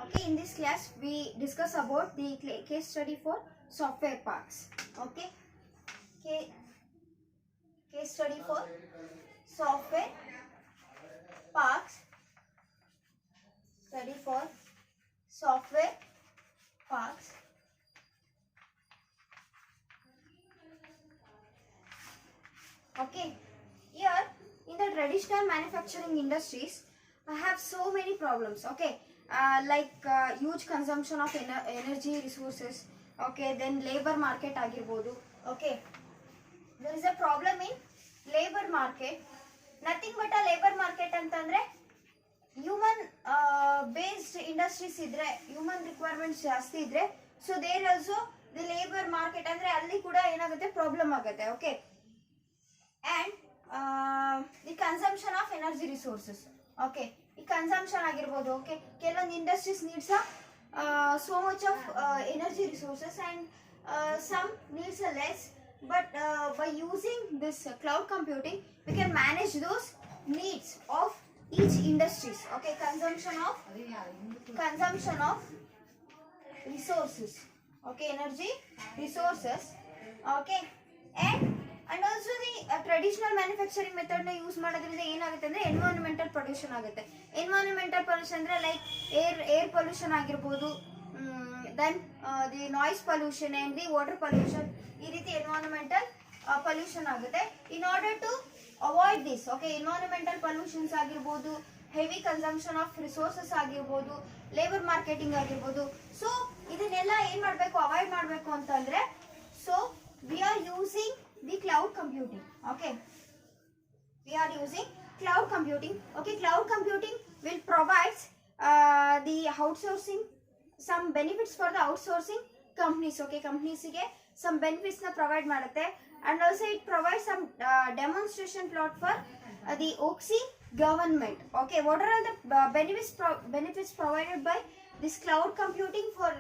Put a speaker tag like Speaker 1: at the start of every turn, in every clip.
Speaker 1: Okay, in this class we discuss about the case study for software parks. Okay, case study for software parks. Study for software parks. Okay, here in the traditional manufacturing industries, I have so many problems. Okay, like huge consumption of energy resources. Okay, then labor market ಆಗಿರ್ಬೋದು. Okay, there is a problem in labor market. Nothing but a labor market ಅಂತಂದ್ರೆ human based industries ಇದ್ರೆ, human requirements ಜಾಸ್ತಿ ಇದ್ರೆ, so there also the labor market ಅಂದ್ರೆ ಅಲ್ಲಿ ಕೂಡ ಏನಾಗುತ್ತೆ problem ಆಗುತ್ತೆ. Okay, and the consumption of energy resources. Okay, ಈ ಕನ್ಸಂಪ್ಷನ್ ಆಗಿರ್ಬೋದು. ಓಕೆ, ಕೆಲವೊಂದು industries needs so much of energy resources and some needs a less, but by using this cloud computing we can manage those needs of each industries. Okay, consumption of resources. Okay, energy resources. Okay, and also the traditional manufacturing method na use ಮಾಡೋದ್ರಿಂದ ಏನಾಗುತ್ತೆ ಅಂದ್ರೆ environmental pollution ಆಗುತ್ತೆ. Environmental pollution ಅಂದ್ರೆ like air pollution ಆಗಿರ್ಬೋದು, then the noise pollution and the water pollution, ಈ ರೀತಿ environmental pollution ಆಗುತ್ತೆ. In order to avoid this, okay, environmental pollutions ಆಗಿರ್ಬೋದು, ಹೆವಿ ಕನ್ಸಂಪ್ಷನ್ ಆಫ್ ರಿಸೋರ್ಸಸ್ ಆಗಿರ್ಬೋದು, ಲೇಬರ್ ಮಾರ್ಕೆಟಿಂಗ್ ಆಗಿರ್ಬೋದು, so ಇದನ್ನೆಲ್ಲ ಏನ್ ಮಾಡಬೇಕು, ಅವಾಯ್ಡ್ ಮಾಡಬೇಕು ಅಂತಂದ್ರೆ, so we are using the cloud computing. Okay, we are using cloud computing. Okay, cloud computing will provide the outsourcing, some benefits for the outsourcing companies. Okay, companies ಗೆ some benefits na provide ಮಾಡುತ್ತೆ, and also it provides some demonstration plot for the OXI government. Okay, what are the benefits provided by this cloud computing for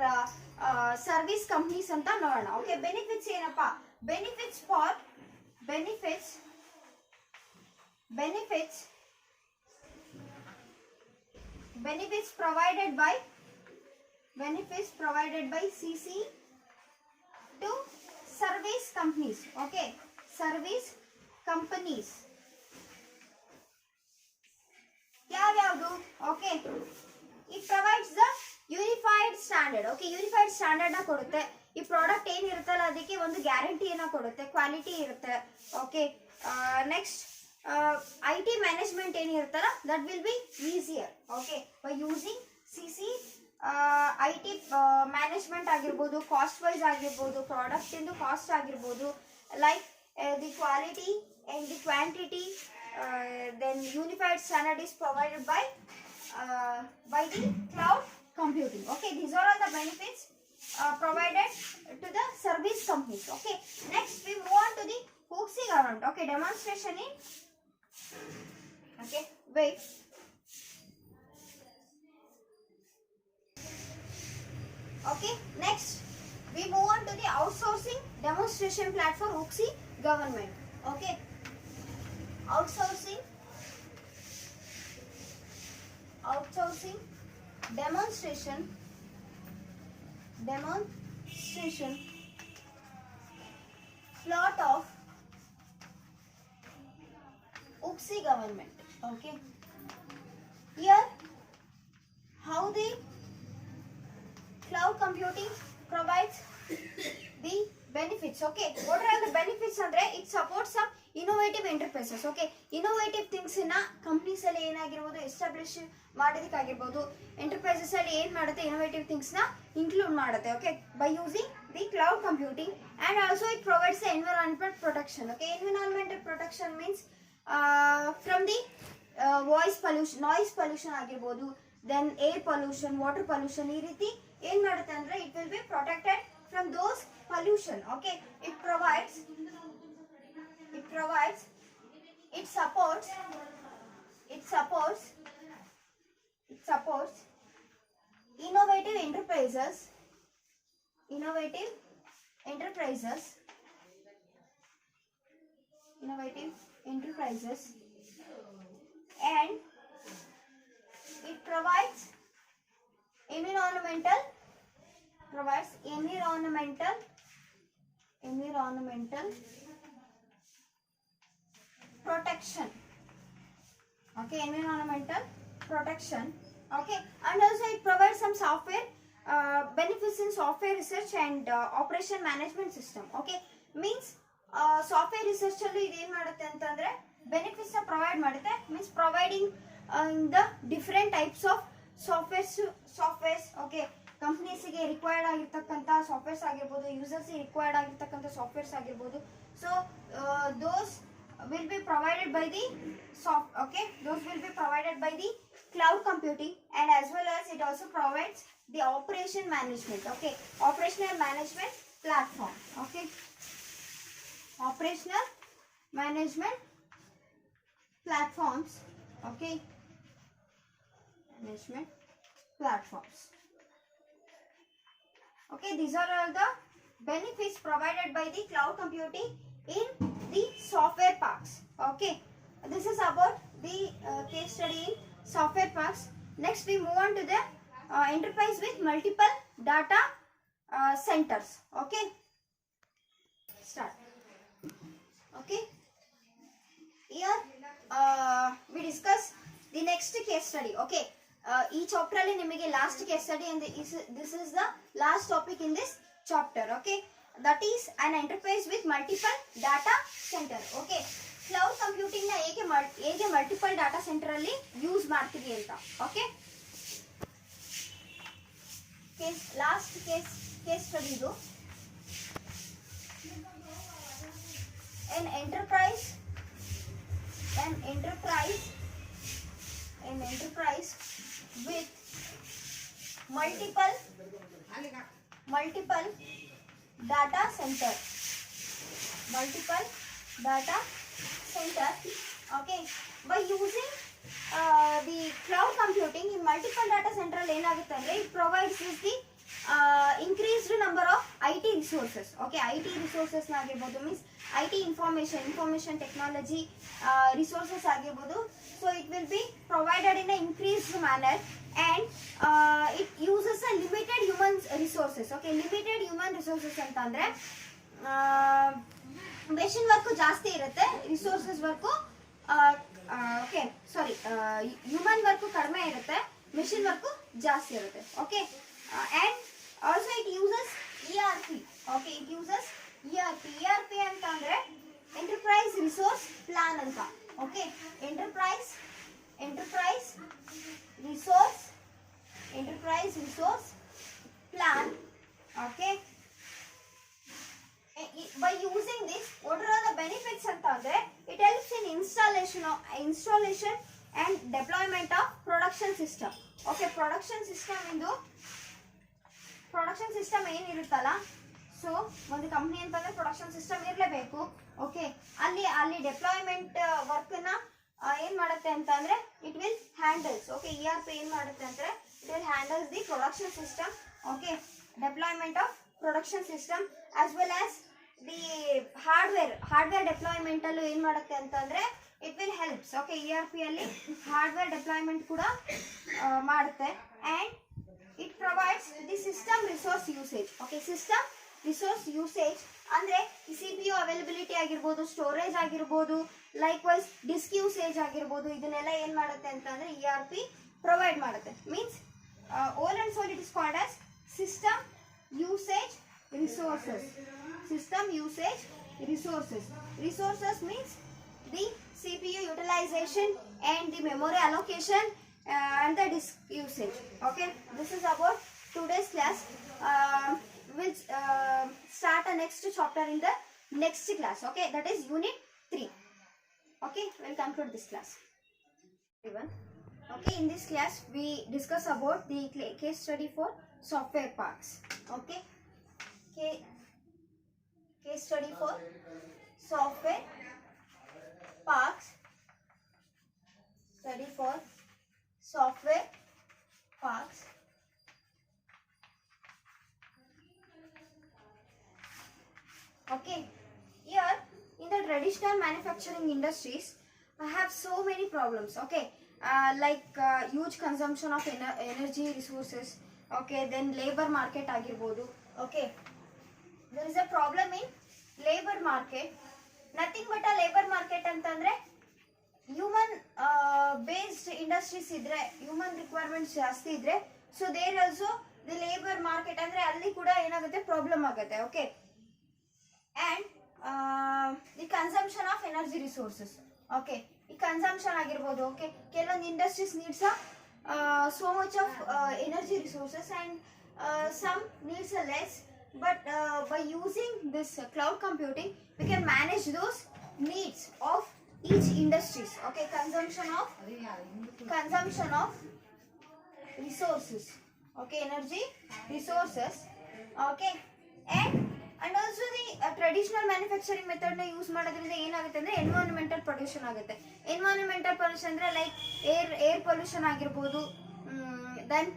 Speaker 1: service companies anta ನೋಡೋಣ. Okay, benefits ಏನಪ್ಪಾ, benefits provided by CC to service companies. Okay, service companies ಯಾವ್ಯಾವುದು? Okay, it provides the unified standard. Okay, unified standard ನ ಕೊಡುತ್ತೆ. ಈ product ಏನಿರುತ್ತಲ್ಲ ಅದಕ್ಕೆ ಒಂದು ಗ್ಯಾರಂಟಿಯನ್ನ ಕೊಡುತ್ತೆ, quality ಇರುತ್ತೆ. ಓಕೆ, ನೆಕ್ಸ್ಟ್ IT ಮ್ಯಾನೇಜ್ಮೆಂಟ್ ಏನಿರುತ್ತಲ್ಲ that will be easier. Okay, by using CC IT management ಆಗಿರ್ಬೋದು, ಕಾಸ್ಟ್ ವೈಸ್ ಆಗಿರ್ಬೋದು, ಪ್ರಾಡಕ್ಟ್ ಇಂದು ಕಾಸ್ಟ್ ಆಗಿರ್ಬೋದು, like the quality and the quantity, then unified standard is provided by the cloud computing. Okay, these are all the benefits provided to the service companies. Okay, next we move on to the OXI government. Okay, demonstration in, okay, wait. Okay, next we move on to the outsourcing demonstration platform OXI government. Okay, outsourcing demonstration plot of OXI government. Okay, here how the cloud computing provides the benefits. Okay, what are the benefits andre, it supports some innovative enterprises. Okay, innovative things ನ companies ಅಲ್ಲಿ ಏನಾಗಿರ್ಬೋದು establish ಮಾಡೋದಕ್ಕಾಗಿರ್ಬೋದು, enterprises ಅಲ್ಲಿ ಏನ್ ಮಾಡುತ್ತೆ innovative things ನ include ಮಾಡುತ್ತೆ. Okay, by using the cloud computing, and also it provides the environmental protection. Okay, environmental protection means from the voice pollution, noise pollution ಆಗಿರ್ಬೋದು, then air pollution, water pollution, ಈ ರೀತಿ ಏನ್ ಮಾಡುತ್ತೆ ಅಂದ್ರೆ it will be protected from those pollution. Okay, it supports innovative enterprises and it provides environmental provides environmental protection. Okay, environmental protection. Okay, and also it provides some software benefits in software research and operation management system. Okay, means software research alli idu ಏನು ಮಾಡುತ್ತೆ ಅಂತಂದ್ರೆ benefits ನ provide ಮಾಡುತ್ತೆ, means providing in the different types of softwares. Okay, companies ಗೆ required ಆಗಿರತಕ್ಕಂತ softwares ಆಗಿರಬಹುದು, users ಗೆ required ಆಗಿರತಕ್ಕಂತ softwares ಆಗಿರಬಹುದು. So those will be provided by the those will be provided by the cloud computing, and as well as it also provides the operation management. Okay, operational management platform. Okay, operational management platforms. Okay, management platforms. Okay, these are all the benefits provided by the cloud computing in the software parks. Okay, this is about the case study in software parks. Next we move on to the enterprise with multiple data centers. Okay, start. Okay, here we discuss the next case study. Okay, ಈ chapter ಅಲ್ಲಿ ನಿಮಗೆ last case study and this is the last topic in this chapter. Okay, that is an enterprise with multiple data center. Okay, cloud computing ನ ಹೇಗೆ multiple data center ಅಲ್ಲಿ use ಮಾಡ್ತೀವಿ ಅಂತ. Okay, last case study ಇದು an enterprise with multiple data center. Okay, by using the cloud computing in multiple data center ಏನಾಗುತ್ತೆ ಅಂದ್ರೆ it provides is the increased number of IT resources. Okay, IT resources ಆಗಿರಬಹುದು, means IT information technology resources ಆಗಿರಬಹುದು. So it will be provided in an increased manner, and it uses a limited human resources. Okay, limited human resources ಅಂತಂದ್ರೆ machine work ಜಾಸ್ತಿ ಇರುತ್ತೆ, resources work human work ಕಡಿಮೆ ಇರುತ್ತೆ, machine work ಜಾಸ್ತಿ ಇರುತ್ತೆ. Okay, and also it uses ERP. Okay, it uses ERP ಅಂತಂದ್ರೆ enterprise resource plan ಅಂತ. Okay, enterprise resource plan. Okay, by using this, what are the benefits ಅಂತಂದ್ರೆ it helps in installation and deployment of production system. Okay, production system ಏನಿರುತ್ತಲ್ಲ, so ಒಂದು company ಅಂತಂದ್ರೆ production system ಇರಲೇಬೇಕು. Okay, ಅಲ್ಲಿ deployment work ನ ಏನ್ ಮಾಡುತ್ತೆ ಅಂತಂದ್ರೆ it will handles. Okay, ERP ಏನ್ ಮಾಡುತ್ತೆ ಅಂದ್ರೆ it will handles the production system. Okay, deployment of production system as well as the hardware deployment ಅಲ್ಲೂ ಏನ್ ಮಾಡುತ್ತೆ ಅಂತಂದ್ರೆ it will helps. Okay, ERP ಅಲ್ಲಿ ಹಾರ್ಡ್ವೇರ್ ಡೆಪ್ಲಾಯ್ಮೆಂಟ್ ಕೂಡ ಮಾಡುತ್ತೆ, and it provides the system resource usage. Okay, system resource usage ಅಂದ್ರೆ CPU availability ಆಗಿರ್ಬೋದು, storage ಆಗಿರ್ಬೋದು, ಲೈಕ್ ವೈಸ್ ಡಿಸ್ಕ್ ಯೂಸೇಜ್ ಆಗಿರ್ಬೋದು, ಇದನ್ನೆಲ್ಲ ಏನ್ ಮಾಡುತ್ತೆ ಅಂತಂದ್ರೆ ERP ಪ್ರೊವೈಡ್ ಮಾಡುತ್ತೆ. Means all and all it is called as system usage resources. Resources means the CPU utilization and the memory allocation and the disk usage. Okay, this is about today's class. We'll start a next chapter in the next class. Okay, that is unit 3. Okay, we'll conclude this class. Everyone. Okay, in this class we discuss about the case study for software parks. Okay, case study for software parks. Study for software parks. Okay, here in the traditional manufacturing industries I have so many problems. Okay, like huge consumption of energy resources. Okay, then labor market ಆಗಿರ್ಬೋದು. Okay, there is a problem in labor market. Nothing but a labor market ಅಂತಂದ್ರೆ human based industries ಇದ್ರೆ, human requirements ಜಾಸ್ತಿ ಇದ್ರೆ, so there also the labour market ಅಂದ್ರೆ ಅಲ್ಲಿ ಕೂಡ ಏನಾಗುತ್ತೆ, problem ಆಗುತ್ತೆ. Okay, and the consumption of energy resources. Okay, ಈ ಕನ್ಸಂಪ್ಷನ್ ಆಗಿರ್ಬೋದು. ಓಕೆ, ಕೆಲವೊಂದು industries needs so much of energy resources and some needs a less, but by using this cloud computing we can manage those needs of each industries. Okay, consumption of resources. Okay, energy resources. Okay, and also the traditional manufacturing method na use ಮಾಡೋದ್ರಿಂದ ಏನಾಗುತ್ತೆ ಅಂದ್ರೆ environmental pollution ಆಗುತ್ತೆ. Environmental pollution ಅಂದ್ರೆ like air pollution ಆಗಿರ್ಬೋದು, then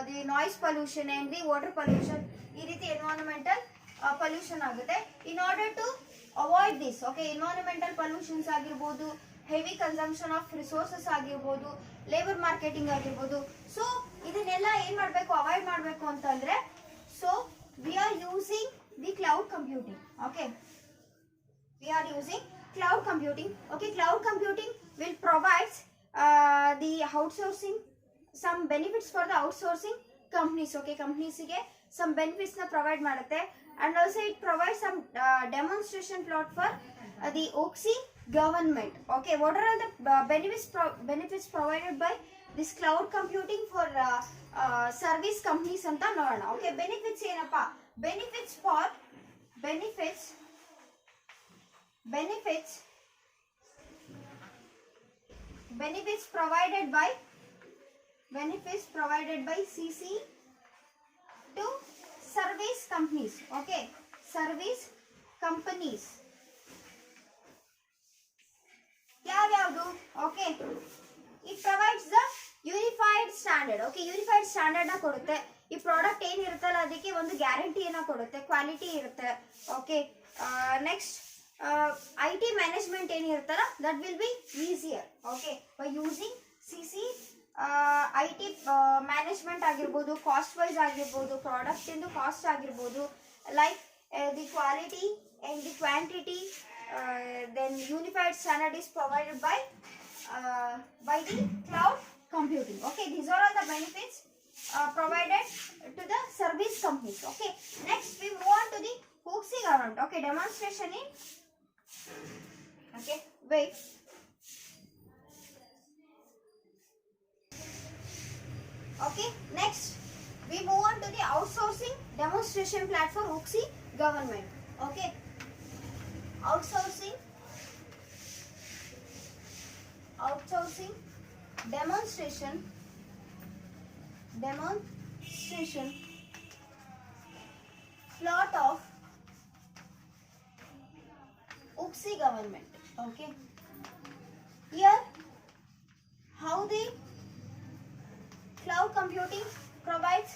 Speaker 1: the noise pollution and the water pollution, ಈ ರೀತಿ environmental pollution ಆಗುತ್ತೆ. In order to avoid this, okay, environmental pollutions ಆಗಿರ್ಬೋದು, ಹೆವಿ ಕನ್ಸಂಪ್ಷನ್ ಆಫ್ ರಿಸೋರ್ಸಸ್ ಆಗಿರ್ಬೋದು, ಲೇಬರ್ ಮಾರ್ಕೆಟಿಂಗ್ ಆಗಿರ್ಬೋದು, so ಇದನ್ನೆಲ್ಲ ಏನ್ ಮಾಡಬೇಕು, ಅವಾಯ್ಡ್ ಮಾಡಬೇಕು ಅಂತಂದ್ರೆ, so we are using the cloud computing. Okay, we are using cloud computing. Okay, cloud computing will provide the outsourcing, some benefits for the outsourcing companies. Okay, companies ಗೆ some benefits na provide ಮಾಡುತ್ತೆ, and also it provides some demonstration plot for the OXI government. Okay, what are all the benefits provided by this cloud computing for service companies anta ನೋಡೋಣ. Okay, benefits ಏನಪ್ಪಾ, benefits provided by CC to service companies. Okay, service companies ಯಾವ್ಯಾವುದು? Okay, it provides the unified standard. Okay, unified standard ನ ಕೊಡುತ್ತೆ. ಈ product ಏನಿರುತ್ತಲ್ಲ ಅದಕ್ಕೆ ಒಂದು guarantee ಏನ ಕೊಡುತ್ತೆ, ಕ್ವಾಲಿಟಿ ಇರುತ್ತೆ. ಓಕೆ, ನೆಕ್ಸ್ಟ್ IT ಮ್ಯಾನೇಜ್ಮೆಂಟ್ ಏನಿರುತ್ತಲ್ಲ that will be easier. Okay, by using CC IT management ಆಗಿರ್ಬೋದು, ಕಾಸ್ಟ್ ವೈಸ್ ಆಗಿರ್ಬೋದು, ಪ್ರಾಡಕ್ಟ್ ಇಂದು ಕಾಸ್ಟ್ ಆಗಿರ್ಬೋದು, like the quality and the quantity, then unified standard is provided by the cloud computing. Okay, these are all the benefits provided to the service companies. Okay, next we move on to the OXI government. Okay, demonstration in, okay, wait, okay, next we move on to the outsourcing demonstration platform OXI government. Okay, outsourcing demonstration plot of OXI government. Okay, here how the cloud computing provides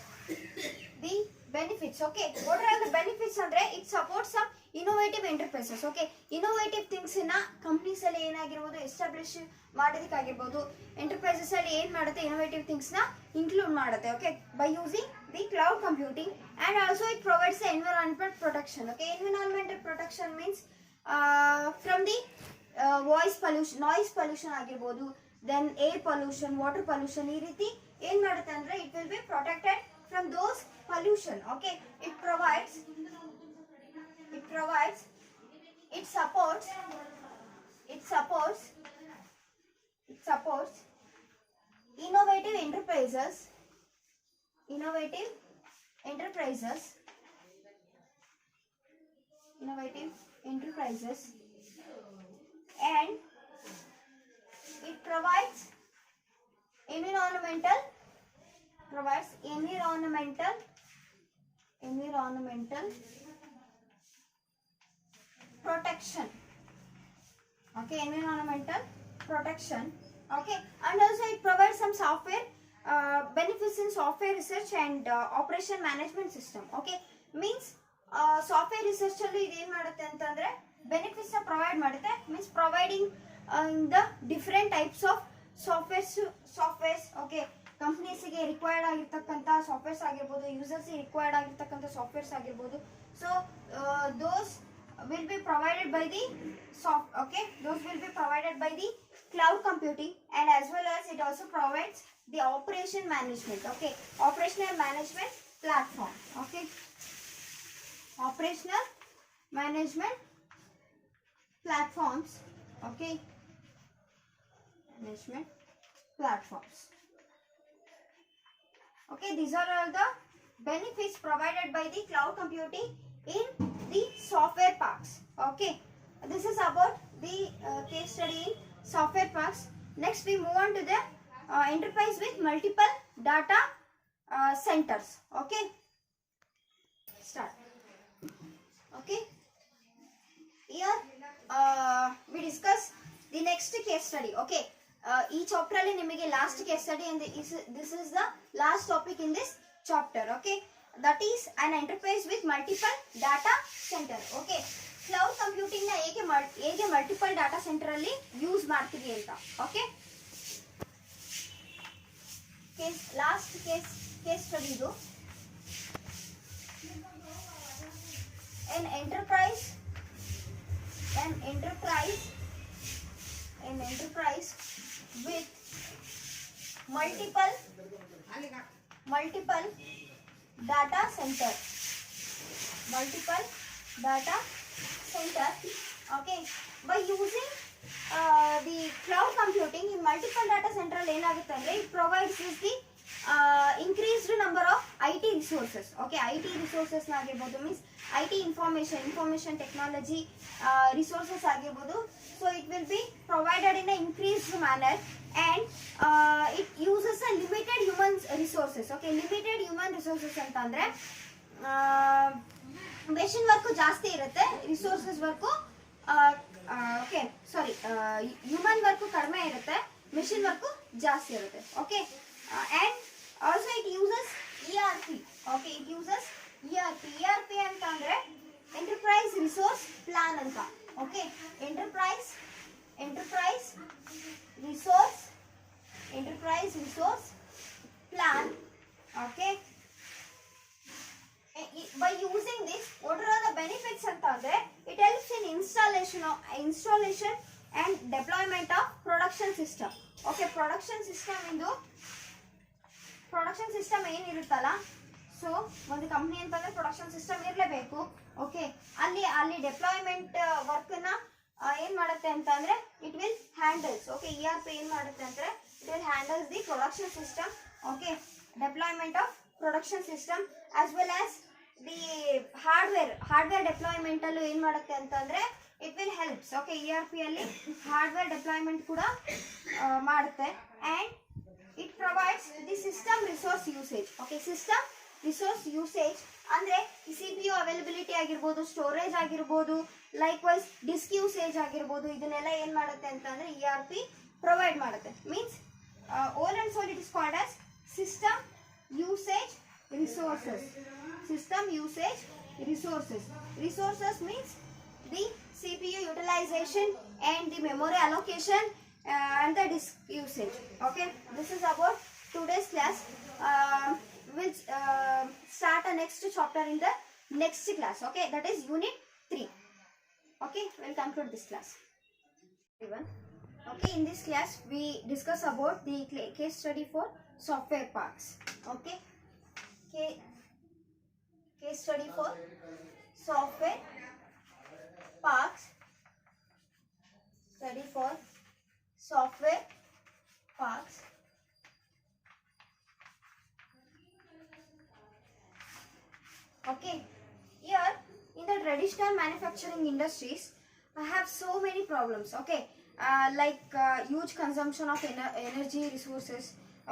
Speaker 1: the benefits. Okay, what are the benefits andre it supports some innovative enterprises. Okay, innovative things ina companies alli ಏನಾಗಿರಬಹುದು establish ಮಾಡೋದಕ್ಕಾಗಿರಬಹುದು, enterprises ಅಲ್ಲಿ ಏನು ಮಾಡುತ್ತೆ, innovative things ನ include ಮಾಡುತ್ತೆ. Okay, by using the cloud computing, and also it provides environmental protection. Okay, environmental protection means from the voice pollution, noise pollution ಆಗಿರ್ಬೋದು, then air pollution, water pollution, ಈ ರೀತಿ ಏನ್ ಮಾಡುತ್ತೆ ಅಂದ್ರೆ it will be protected from those pollution. Okay, it supports innovative enterprises and it provides environmental protection. Okay, environmental protection. Okay, and also it provides some software benefits in software research and operation management system. Okay, means software research alli idu ಏನು ಮಾಡುತ್ತೆ ಅಂತಂದ್ರೆ benefits ನ provide ಮಾಡುತ್ತೆ, means providing in the different types of softwares okay ಕಂಪ್ನೀಸ್ಗೆ required ಆಗಿರ್ತಕ್ಕಂಥ softwares ಆಗಿರ್ಬೋದು, ಯೂಸರ್ಸ್ಗೆ required ಆಗಿರ್ತಕ್ಕಂಥ ಸಾಫ್ಟ್ವೇರ್ಸ್ ಆಗಿರ್ಬೋದು. So those will be provided by the those will be provided by the cloud computing, and as well as it also provides the operation management, okay, operational management platform, okay, operational management platforms, okay, management platforms, okay. These are all the benefits provided by the cloud computing in the software parks, okay. This is about the case study in software parks. Next we move on to the enterprise with multiple data centers, okay. Start. Okay, here we discuss the next case study, okay. Each chapter alli nimage last case study, and this is the last topic in this chapter, okay. That is an enterprise with multiple data center, okay. Cloud computing na hege multiple data center alli use ಮಾಡ್ತೀವಿ ಅಂತ, okay. Last case study ಇದು an enterprise with multiple data center, okay. By using the cloud computing in multiple data center ಏನಾಗುತ್ತೆ ಅಂದ್ರೆ it provides is the increased number of IT resources, okay. IT resources ಆಗಿರಬಹುದು, means IT information technology resources ಆಗಿರಬಹುದು. So it will be provided in an increased manner, and it uses a limited human resources, okay. Limited human resources ಅಂತ ಅಂದ್ರೆ machine work ಜಾಸ್ತಿ ಇರುತ್ತೆ, resources work okay sorry human work ಕಡಿಮೆ ಇರುತ್ತೆ, machine work ಜಾಸ್ತಿ ಇರುತ್ತೆ, okay. And also it uses ERP, okay. It uses ERP ಅಂತ ಅಂದ್ರೆ ಎಂಟರ್ಪ್ರೈಸ್ ರಿಸೋರ್ಸ್ ಪ್ಲಾನ್ ಅಂತ, okay. Enterprise resource plan, okay. By using this, what are the benefits antandre it helps in installation and deployment of production system, okay. Production system ಏನು ಇರುತ್ತಲ್ಲ, so ಒಂದು company ಅಂತಂದ್ರೆ production system ಇರಲೇಬೇಕು, okay. ಅಲ್ಲಿ deployment work ನ ಏನ್ ಮಾಡುತ್ತೆ ಅಂತ ಅಂದ್ರೆ it will handles, okay. ERP ಏನ್ ಮಾಡುತ್ತೆ ಅಂದ್ರೆ it will handles the production system, okay. Deployment of production system as well as the hardware deployment allu ಏನು ಮಾಡುತ್ತೆ ಅಂತ ಅಂದ್ರೆ it will helps, okay. ERP ಅಲ್ಲಿ hardware deployment ಕೂಡ ಮಾಡುತ್ತೆ, and it provides the system resource usage, okay. System resource usage ಅಂದ್ರೆ CPU availability ಆಗಿರಬಹುದು, storage ಆಗಿರಬಹುದು, ಲೈಕ್ವೈಸ್ ಡಿಸ್ಕ್ ಯೂಸೇಜ್ ಆಗಿರಬಹುದು, ಇದನ್ನೆಲ್ಲ ಏನ್ ಮಾಡುತ್ತೆ ಅಂತ ಅಂದ್ರೆ ERP ಪ್ರೊವೈಡ್ ಮಾಡುತ್ತೆ. Means all and all it is called as system usage resources. Resources means the CPU utilization and the memory allocation and the disk usage, okay. This is about today's class. We'll start a next chapter in the next class, okay. That is unit 3, okay. We'll conclude this class, everyone. Okay, in this class we discuss about the case study for software parks, okay. Case study for software parks. Okay, here in the traditional manufacturing industries I have so many problems, okay. Huge consumption of energy resources,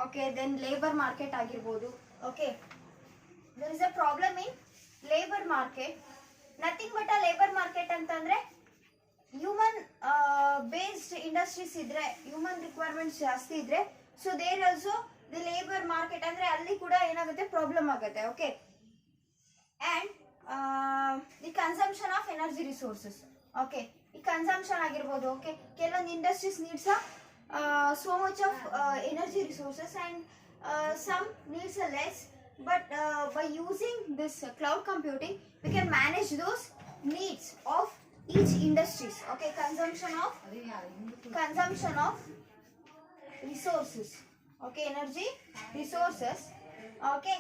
Speaker 1: okay. Then labor market ಆಗಿರಬಹುದು, okay. There is a problem in labor market, nothing but a labor market ಅಂತಂದ್ರೆ human based industries ಇದ್ರೆ, human requirements ಜಾಸ್ತಿ ಇದ್ರೆ, so there also the labor market ಅಂದ್ರೆ ಅಲ್ಲಿ ಕೂಡ ಏನಾಗುತ್ತೆ, problem ಆಗುತ್ತೆ, okay. And the consumption of energy resources, okay. ಈ ಕನ್ಸಂಪ್ಷನ್ ಆಗಿರ್ಬೋದು, ಓಕೆ. ಕೆಲವೊಂದು industries needs so much of energy resources, and some needs a less, but by using this cloud computing we can manage those needs of each industries. Okay, consumption of resources, okay, energy resources, okay,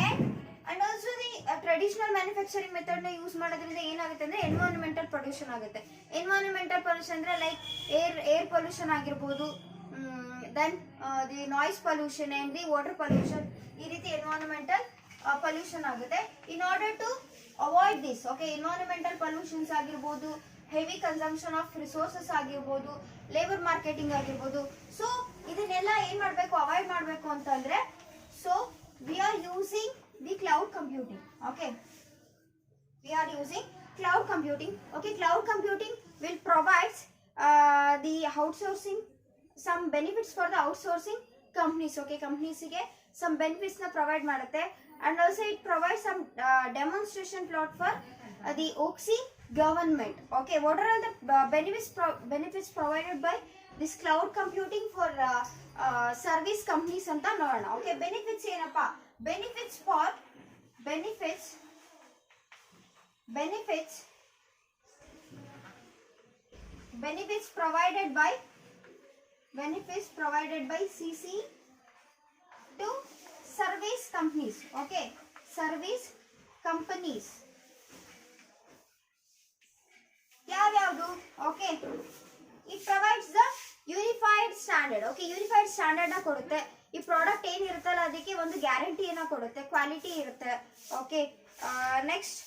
Speaker 1: and also the traditional manufacturing method na use ಮಾಡೋದ್ರಿಂದ ಏನಾಗುತ್ತೆ ಅಂದ್ರೆ environmental pollution ಆಗುತ್ತೆ. Environmental pollution ಅಂದ್ರೆ like air pollution ಆಗಿರಬಹುದು, then the noise pollution and the water pollution, ಈ ರೀತಿ environmental pollution ಆಗುತ್ತೆ. In order to avoid this, okay, environmental pollutions ಆಗಿರಬಹುದು, ಹೆವಿ ಕನ್ಸಂಪ್ಷನ್ ಆಫ್ ರಿಸೋರ್ಸಸ್ ಆಗಿರಬಹುದು, ಲೇಬರ್ ಮಾರ್ಕೆಟಿಂಗ್ ಆಗಿರಬಹುದು. So ಇದನ್ನೆಲ್ಲ ಏನ್ ಮಾಡಬೇಕು, ಅವಾಯ್ಡ್ ಮಾಡಬೇಕು ಅಂತಂದ್ರೆ, so we are using the cloud computing. Okay, we are using cloud computing. Okay, cloud computing will provide the outsourcing, some benefits for the outsourcing companies. Okay, companies ಗೆ some benefits na provide ಮಾಡುತ್ತೆ, and also it provides some demonstration plot for the OXI government. Okay, what are all the benefits provided by this cloud computing for service companies anta ನೋಡೋಣ. Okay, benefits ಏನಪ್ಪಾ, benefits provided by CC to service companies. Okay, service companies ಯಾವ್ಯಾವುದು? Okay, it provides the unified standard. Okay, unified standard ನ ಕೊಡುತ್ತೆ. ಈ product ಏನಿರುತ್ತಲ್ಲ ಅದಕ್ಕೆ ಒಂದು ಗ್ಯಾರಂಟಿಯನ್ನ ಕೊಡುತ್ತೆ, quality ಇರುತ್ತೆ. ಓಕೆ, ನೆಕ್ಸ್ಟ್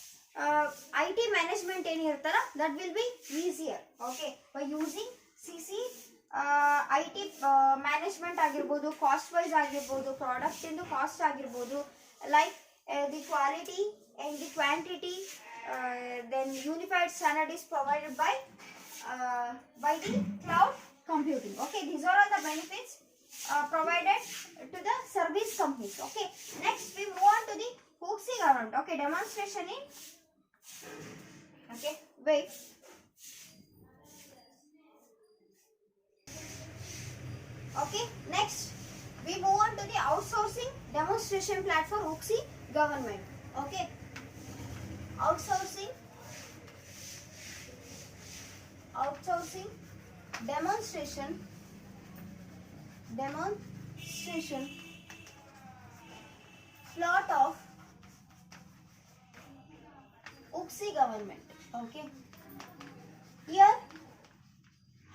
Speaker 1: IT ಮ್ಯಾನೇಜ್ಮೆಂಟ್ ಏನಿರುತ್ತಲ್ಲ that will be easier. Okay, by using CC IT management ಆಗಿರ್ಬೋದು, ಕಾಸ್ಟ್ ವೈಸ್ ಆಗಿರ್ಬೋದು, ಪ್ರಾಡಕ್ಟ್ ಇಂದು ಕಾಸ್ಟ್ ಆಗಿರ್ಬೋದು, like the quality and the quantity, then unified standard is provided by the cloud computing. Okay, these are all the benefits provided to the service companies. Okay, next we move on to the OXI government. Okay, demonstration in, okay, wait. Okay, next we move on to the outsourcing demonstration platform OXI government. Okay, outsourcing demonstration plot of OXI government. Okay, here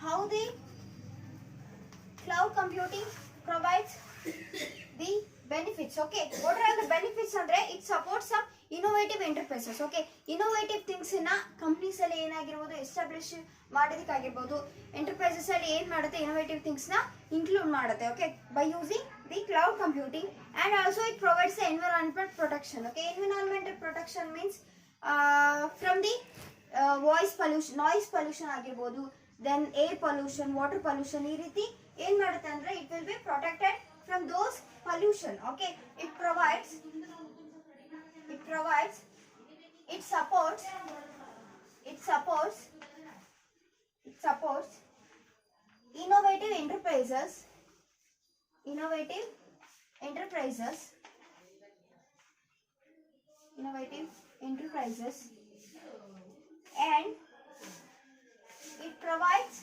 Speaker 1: how the cloud computing provides the benefits. Okay, what are the benefits andre, it supports some innovative enterprises. Okay, innovative things ನ companies ಅಲ್ಲಿ ಏನಾಗಿರಬಹುದು establish ಮಾಡೋದಕ್ಕಾಗಿರ್ಬೋದು, enterprises ಅಲ್ಲಿ ಏನ್ ಮಾಡುತ್ತೆ innovative things ನ include ಮಾಡುತ್ತೆ. Okay, by using the cloud computing, and also it provides the environmental protection. Okay, environmental protection means from the voice pollution, noise pollution ಆಗಿರ್ಬೋದು, then air pollution, water pollution, ಈ ರೀತಿ ಏನ್ ಮಾಡುತ್ತೆ ಅಂದ್ರೆ it will be protected from those pollution. Okay, it supports innovative enterprises and it provides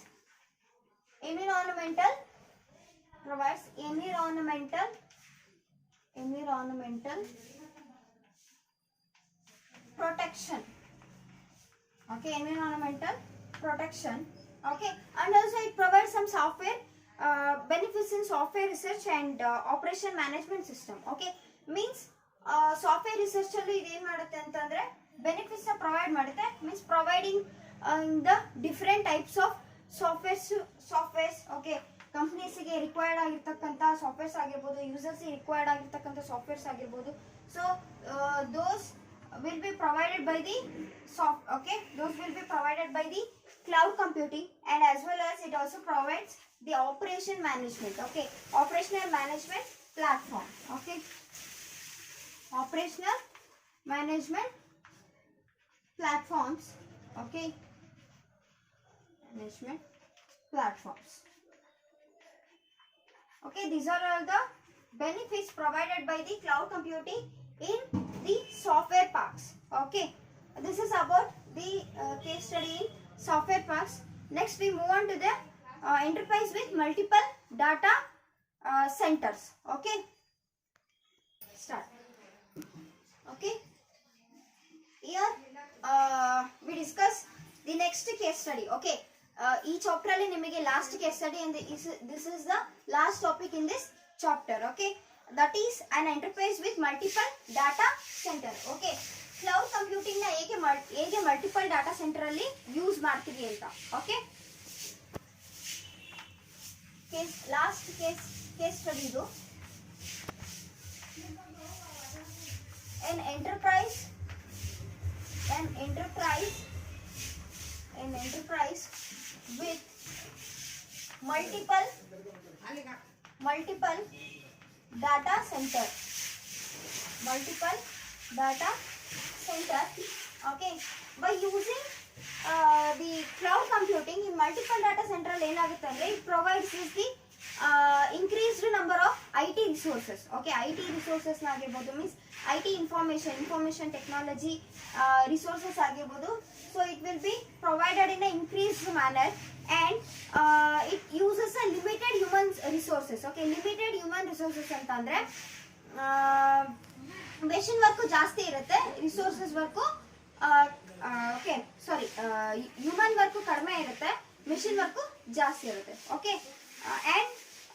Speaker 1: environmental protection. Okay, environmental protection. Okay, and also it provides some software benefits in software research and operation management system. Okay, means software research alli idu ಏನು ಮಾಡುತ್ತೆ ಅಂತಂದ್ರೆ benefits ನ provide ಮಾಡುತ್ತೆ, means providing in the different types of softwares. Okay, companies ಗೆ required ಆಗಿರ್ತಕ್ಕಂಥ softwares ಆಗಿರ್ಬೋದು, users ಗೆ required ಆಗಿರ್ತಕ್ಕಂಥ ಸಾಫ್ಟ್ವೇರ್ಸ್ ಆಗಿರ್ಬೋದು. So those will be provided by the cloud computing, and as well as it also provides the operation management. Okay, operational management platform. Okay, operational management platforms. Okay, management platforms. Okay, these are all the benefits provided by the cloud computing in the software parks. Okay, this is about the case study in software parks. Next, we move on to the enterprise with multiple data centers. Okay, start. Okay, here we discuss the next case study. Okay, each chapter alli nimage last case study and this is the last topic in this chapter. Okay, that is an enterprise with multiple data center. Okay, cloud computing na hege multiple data center alli use ಮಾಡ್ತೀವಿ ಅಂತ. Okay, last case study ಇದು an enterprise with multiple data center. Okay, by using the cloud computing in multiple data center ಏನಾಗುತ್ತೆ ಅಂದ್ರೆ it provides is the increased number of IT resources. Okay, IT resources ಆಗಿರಬಹುದು, means IT information technology resources ಆಗಿರಬಹುದು. So it will be provided in an increased manner and it uses a limited human resources. Okay, limited human resources ಅಂತ ಅಂದ್ರೆ machine work ಜಾಸ್ತಿ ಇರುತ್ತೆ, resources work human work ಕಡಿಮೆ ಇರುತ್ತೆ, machine work ಜಾಸ್ತಿ ಇರುತ್ತೆ. Okay, and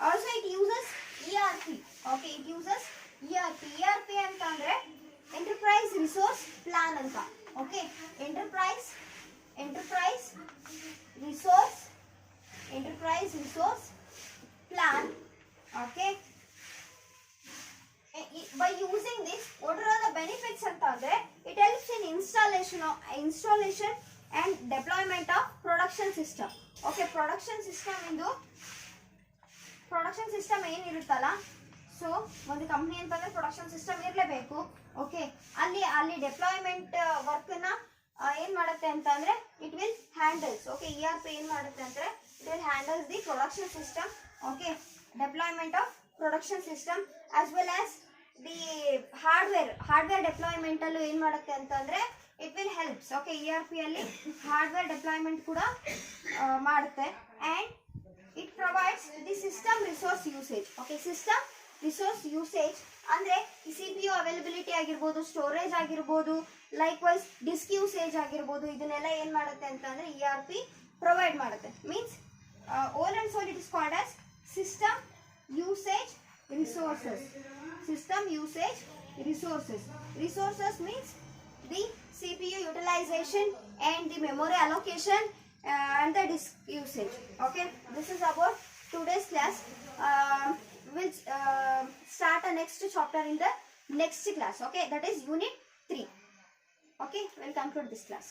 Speaker 1: also it uses ERP. Okay, it uses ERP ಅಂತ ಅಂದ್ರೆ ಎಂಟರ್ಪ್ರೈಸ್ ರಿಸೋರ್ಸ್ ಪ್ಲಾನ್ ಅಂತ. Okay, enterprise resource plan. Okay, by using this, what are the benefits anta andre it helps in installation and deployment of production system. Okay, production system ಏನು ಇರುತ್ತಲ್ಲ, so ಒಂದು company ಅಂತಂದ್ರೆ production system ಇರಲೇಬೇಕು. Okay, ಅಲ್ಲಿ deployment work ನ ಏನ್ ಮಾಡುತ್ತೆ ಅಂತ ಅಂದ್ರೆ it will handles. Okay, ERP ಏನ್ ಮಾಡುತ್ತೆ ಅಂದ್ರೆ it will handles the production system. Okay, deployment of production system as well as the hardware deployment ಅಲ್ಲೂ ಏನ್ ಮಾಡುತ್ತೆ ಅಂತಂದ್ರೆ it will helps. Okay, ERP ಅಲ್ಲಿ ಹಾರ್ಡ್ವೇರ್ ಡೆಪ್ಲಾಯ್ಮೆಂಟ್ ಕೂಡ ಮಾಡುತ್ತೆ and it provides the system resource usage. Okay, system resource usage ಅಂದ್ರೆ CPU availability ಆಗಿರಬಹುದು, storage ಆಗಿರಬಹುದು, ಲೈಕ್ ವೈಸ್ ಡಿಸ್ಕ್ ಯೂಸೇಜ್ ಆಗಿರಬಹುದು. ಇದನ್ನೆಲ್ಲ ಏನ್ ಮಾಡುತ್ತೆ ಅಂತಂದ್ರೆ ERP ಪ್ರೊವೈಡ್ ಮಾಡುತ್ತೆ. Means all and all it is called as system usage resources. Resources means the CPU utilization and the memory allocation and the disk usage. Okay, this is about today's class. We'll start the next chapter in the next class. Okay, that is unit 3. Okay, we'll conclude this class.